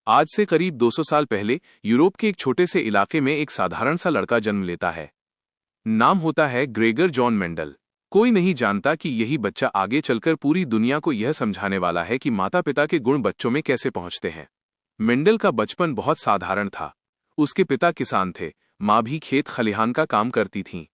आज से करीब 200 साल पहले यूरोप के एक छोटे से इलाके में एक साधारण सा लड़का जन्म लेता है। नाम होता है ग्रेगर जॉन मेंडल। कोई नहीं जानता कि यही बच्चा आगे चलकर पूरी दुनिया को यह समझाने वाला है कि माता पिता के गुण बच्चों में कैसे पहुंचते हैं। मेंडल का बचपन बहुत साधारण था। उसके पिता किसान थे, माँ भी खेत खलिहान का काम करती थीं।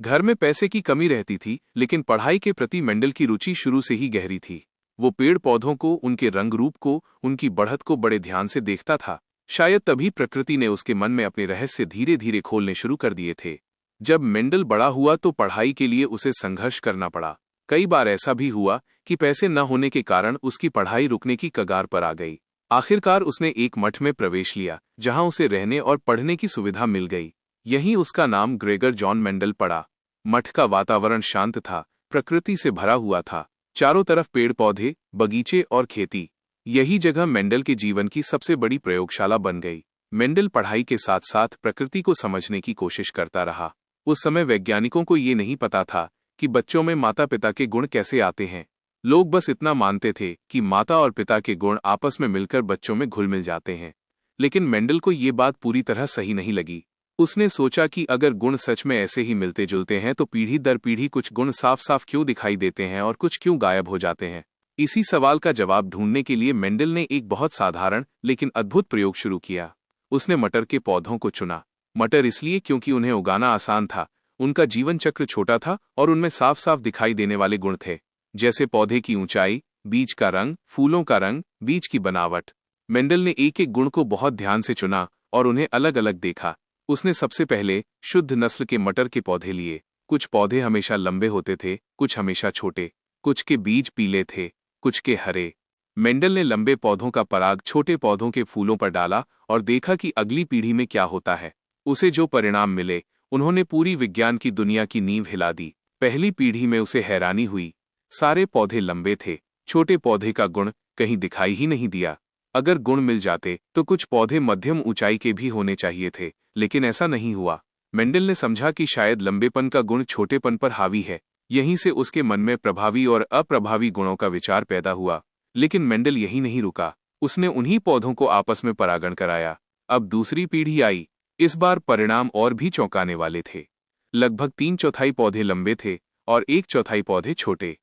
घर में पैसे की कमी रहती थी, लेकिन पढ़ाई के प्रति मेंडल की रुचि शुरू से ही गहरी थी। वो पेड़ पौधों को, उनके रंग रूप को, उनकी बढ़त को बड़े ध्यान से देखता था। शायद तभी प्रकृति ने उसके मन में अपने रहस्य धीरे धीरे खोलने शुरू कर दिए थे। जब मेंडल बड़ा हुआ तो पढ़ाई के लिए उसे संघर्ष करना पड़ा। कई बार ऐसा भी हुआ कि पैसे न होने के कारण उसकी पढ़ाई रुकने की कगार पर आ गई। आखिरकार उसने एक मठ में प्रवेश लिया, जहां उसे रहने और पढ़ने की सुविधा मिल गई। यहीं उसका नाम ग्रेगर जॉन मेंडल पड़ा। मठ का वातावरण शांत था, प्रकृति से भरा हुआ था। चारों तरफ पेड़ पौधे, बगीचे और खेती। यही जगह मेंडल के जीवन की सबसे बड़ी प्रयोगशाला बन गई। मेंडल पढ़ाई के साथ साथ प्रकृति को समझने की कोशिश करता रहा। उस समय वैज्ञानिकों को ये नहीं पता था कि बच्चों में माता पिता के गुण कैसे आते हैं। लोग बस इतना मानते थे कि माता और पिता के गुण आपस में मिलकर बच्चों में घुल मिल जाते हैं। लेकिन मेंडल को ये बात पूरी तरह सही नहीं लगी। उसने सोचा कि अगर गुण सच में ऐसे ही मिलते जुलते हैं तो पीढ़ी दर पीढ़ी कुछ गुण साफ साफ क्यों दिखाई देते हैं और कुछ क्यों गायब हो जाते हैं। इसी सवाल का जवाब ढूंढने के लिए मेंडल ने एक बहुत साधारण लेकिन अद्भुत प्रयोग शुरू किया। उसने मटर के पौधों को चुना। मटर इसलिए क्योंकि उन्हें उगाना आसान था, उनका जीवन चक्र छोटा था और उनमें साफ साफ दिखाई देने वाले गुण थे, जैसे पौधे की ऊंचाई, बीज का रंग, फूलों का रंग, बीज की बनावट। मेंडल ने एक एक गुण को बहुत ध्यान से चुना और उन्हें अलग अलग देखा। उसने सबसे पहले शुद्ध नस्ल के मटर के पौधे लिए। कुछ पौधे हमेशा लंबे होते थे, कुछ हमेशा छोटे, कुछ के बीज पीले थे, कुछ के हरे। मेंडल ने लंबे पौधों का पराग छोटे पौधों के फूलों पर डाला और देखा कि अगली पीढ़ी में क्या होता है। उसे जो परिणाम मिले, उन्होंने पूरी विज्ञान की दुनिया की नींव हिला दी। पहली पीढ़ी में उसे हैरानी हुई। सारे पौधे लंबे थे, छोटे पौधे का गुण कहीं दिखाई ही नहीं दिया। अगर गुण मिल जाते तो कुछ पौधे मध्यम ऊंचाई के भी होने चाहिए थे, लेकिन ऐसा नहीं हुआ। मेंडल ने समझा कि शायद लंबेपन का गुण छोटेपन पर हावी है। यहीं से उसके मन में प्रभावी और अप्रभावी गुणों का विचार पैदा हुआ। लेकिन मेंडल यही नहीं रुका। उसने उन्हीं पौधों को आपस में परागण कराया। अब दूसरी पीढ़ी आई। इस बार परिणाम और भी चौंकाने वाले थे। लगभग 3/4 पौधे लंबे थे और 1/4 पौधे छोटे।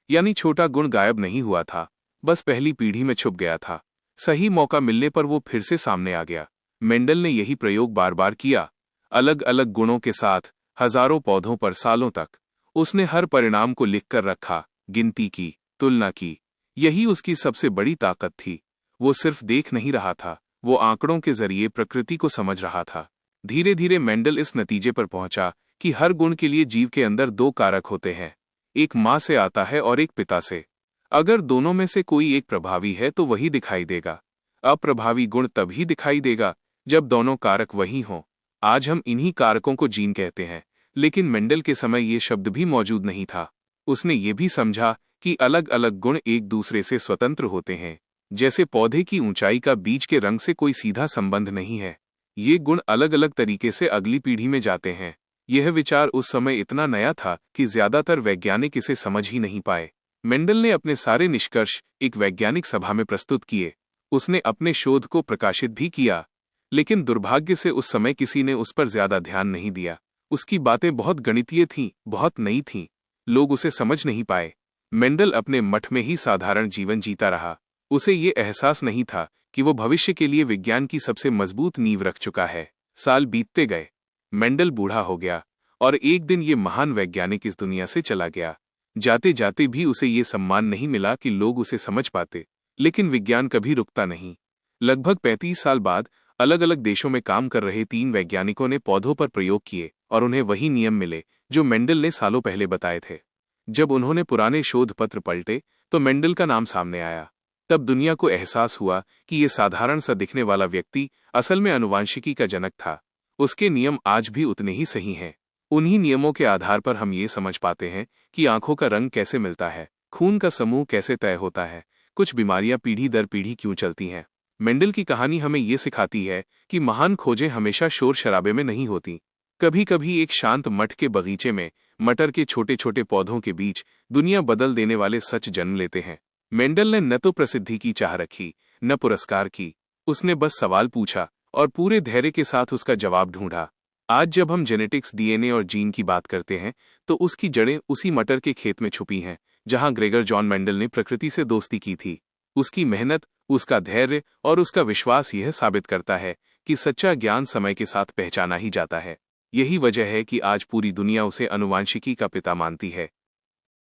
यानी छोटा गुण गायब नहीं हुआ था, बस पहली पीढ़ी में छुप गया था। सही मौका मिलने पर वो फिर से सामने आ गया। मेंडल ने यही प्रयोग बार बार किया, अलग अलग गुणों के साथ, हजारों पौधों पर सालों तक। उसने हर परिणाम को लिखकर रखा, गिनती की, तुलना की। यही उसकी सबसे बड़ी ताकत थी। वो सिर्फ देख नहीं रहा था, वो आंकड़ों के जरिए प्रकृति को समझ रहा था। धीरे धीरे मेंडल इस नतीजे पर पहुंचा कि हर गुण के लिए जीव के अंदर दो कारक होते हैं, एक माँ से आता है और एक पिता से। अगर दोनों में से कोई एक प्रभावी है तो वही दिखाई देगा। अप्रभावी गुण तभी दिखाई देगा जब दोनों कारक वही हों। आज हम इन्हीं कारकों को जीन कहते हैं, लेकिन मेंडल के समय ये शब्द भी मौजूद नहीं था। उसने ये भी समझा कि अलग अलग गुण एक दूसरे से स्वतंत्र होते हैं। जैसे पौधे की ऊंचाई का बीज के रंग से कोई सीधा संबंध नहीं है। ये गुण अलग अलग तरीके से अगली पीढ़ी में जाते हैं। यह विचार उस समय इतना नया था कि ज्यादातर वैज्ञानिक इसे समझ ही नहीं पाए। मेंडल ने अपने सारे निष्कर्ष एक वैज्ञानिक सभा में प्रस्तुत किए। उसने अपने शोध को प्रकाशित भी किया, लेकिन दुर्भाग्य से उस समय किसी ने उस पर ज्यादा ध्यान नहीं दिया। उसकी बातें बहुत गणितीय थीं, बहुत नई थीं। लोग उसे समझ नहीं पाए। मेंडल अपने मठ में ही साधारण जीवन जीता रहा। उसे ये एहसास नहीं था कि वो भविष्य के लिए विज्ञान की सबसे मजबूत नींव रख चुका है। साल बीतते गए, मेंडल बूढ़ा हो गया और एक दिन ये महान वैज्ञानिक इस दुनिया से चला गया। जाते जाते भी उसे ये सम्मान नहीं मिला कि लोग उसे समझ पाते। लेकिन विज्ञान कभी रुकता नहीं। लगभग 35 साल बाद अलग अलग देशों में काम कर रहे 3 वैज्ञानिकों ने पौधों पर प्रयोग किए और उन्हें वही नियम मिले जो मेंडल ने सालों पहले बताए थे। जब उन्होंने पुराने शोध पत्र पलटे तो मेंडल का नाम सामने आया। तब दुनिया को एहसास हुआ कि ये साधारण सा दिखने वाला व्यक्ति असल में आनुवांशिकी का जनक था। उसके नियम आज भी उतने ही सही हैं। उन्हीं नियमों के आधार पर हम ये समझ पाते हैं कि आंखों का रंग कैसे मिलता है, खून का समूह कैसे तय होता है, कुछ बीमारियां पीढ़ी दर पीढ़ी क्यों चलती हैं। मेंडल की कहानी हमें ये सिखाती है कि महान खोजें हमेशा शोर शराबे में नहीं होती। कभी कभी एक शांत मठ के बगीचे में मटर के छोटे छोटे पौधों के बीच दुनिया बदल देने वाले सच जन्म लेते हैं। मेंडल ने न तो प्रसिद्धि की चाह रखी, न पुरस्कार की। उसने बस सवाल पूछा और पूरे धैर्य के साथ उसका जवाब ढूंढा। आज जब हम जेनेटिक्स, डीएनए और जीन की बात करते हैं, तो उसकी जड़ें उसी मटर के खेत में छुपी हैं, जहां ग्रेगर जॉन मेंडल ने प्रकृति से दोस्ती की थी। उसकी मेहनत, उसका धैर्य और उसका विश्वास यह साबित करता है कि सच्चा ज्ञान समय के साथ पहचाना ही जाता है। यही वजह है कि आज पूरी दुनिया उसे आनुवंशिकी का पिता मानती है।